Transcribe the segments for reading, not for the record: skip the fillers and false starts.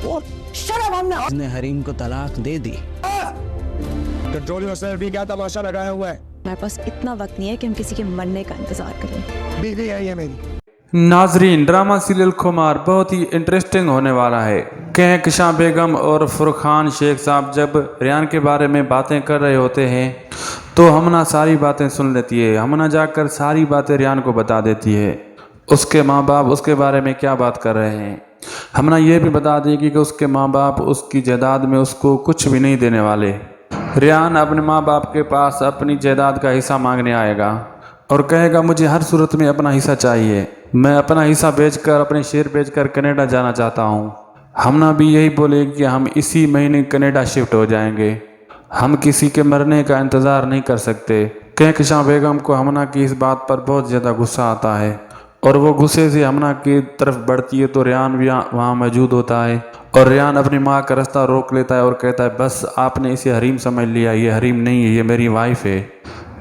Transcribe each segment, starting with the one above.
उसने हरीम को तलाक दे दी। कंट्रोल योरसेल्फ भी क्या तमाशा लगाया हुआ है। हमारे पास इतना वक्त नहीं है कि हम किसी के मरने का इंतजार करें। बीवी है ये मेरी। नाजरीन, ड्रामा सीरियल खुमार बहुत ही इंटरेस्टिंग होने वाला है। कहकशां बेगम और फुरखान शेख साहब जब रियान के बारे में बातें कर रहे होते हैं तो हमना सारी बातें सुन लेती है। हमना जाकर सारी बातें रियान को बता देती है। उसके माँ बाप उसके बारे में क्या बात कर रहे हैं। हमना ये भी बता देगी कि उसके माँ बाप उसकी जायदाद में उसको कुछ भी नहीं देने वाले। रियान अपने माँ बाप के पास अपनी जायदाद का हिस्सा मांगने आएगा और कहेगा मुझे हर सूरत में अपना हिस्सा चाहिए। मैं अपना हिस्सा बेचकर, अपने शेयर बेचकर कनाडा जाना चाहता हूँ। हमना भी यही बोलेगी कि हम इसी महीने कनाडा शिफ्ट हो जाएंगे। हम किसी के मरने का इंतज़ार नहीं कर सकते। कहकशां बेगम को हमना की इस बात पर बहुत ज़्यादा गुस्सा आता है और वो गुस्से से हमना की तरफ बढ़ती है तो रियान भी वहाँ मौजूद होता है और रियान अपनी माँ का रास्ता रोक लेता है और कहता है बस आपने इसे हरीम समझ लिया। ये हरीम नहीं है, ये मेरी वाइफ है,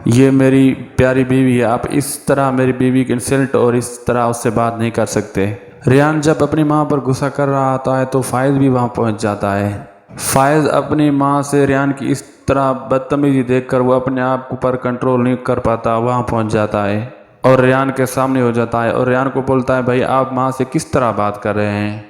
ये मेरी प्यारी बीवी है। आप इस तरह मेरी बीवी की इंसल्ट और इस तरह उससे बात नहीं कर सकते। रियान जब अपनी माँ पर गुस्सा कर रहा होता है तो फायज़ भी वहाँ पहुँच जाता है। फायज़ अपनी माँ से रियान की इस तरह बदतमीजी देखकर वो अपने आप पर कंट्रोल नहीं कर पाता, वहाँ पहुँच जाता है और रियान के सामने हो जाता है और रियान को बोलता है भाई आप माँ से किस तरह बात कर रहे हैं।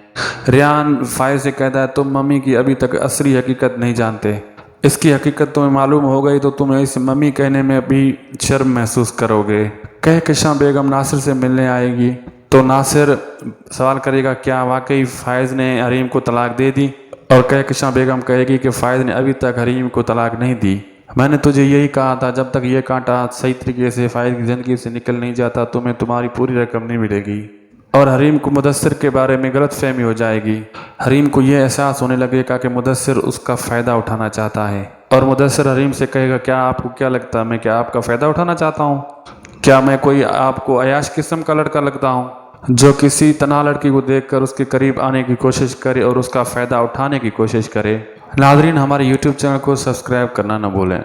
रियान फायज़ से कहता है तुम मम्मी की अभी तक असली हकीकत नहीं जानते। इसकी हकीकत तुम्हें मालूम हो गई तो तुम्हें इस मम्मी कहने में भी शर्म महसूस करोगे। कहकशां बेगम नासिर से मिलने आएगी तो नासिर सवाल करेगा क्या वाकई फायज़ ने हरीम को तलाक दे दी, और कहकशां बेगम कहेगी कि फायज़ ने अभी तक हरीम को तलाक नहीं दी। मैंने तुझे यही कहा था जब तक ये कांटा सही तरीके से फायज़ की ज़िंदगी से निकल नहीं जाता तुम्हें तुम्हारी पूरी रकम नहीं मिलेगी। और हरीम को मुदस्सिर के बारे में गलत फहमी हो जाएगी। हरीम को यह एहसास होने लगेगा कि मुदस्सिर उसका फ़ायदा उठाना चाहता है और मुदस्सिर हरीम से कहेगा क्या आपको क्या लगता है मैं क्या आपका फ़ायदा उठाना चाहता हूँ? क्या मैं कोई आपको अयाश किस्म का लड़का लगता हूँ जो किसी तना लड़की को देखकर उसके करीब आने की कोशिश करे और उसका फ़ायदा उठाने की कोशिश करे? नाज़रीन, हमारे YouTube चैनल को सब्सक्राइब करना न भूलें।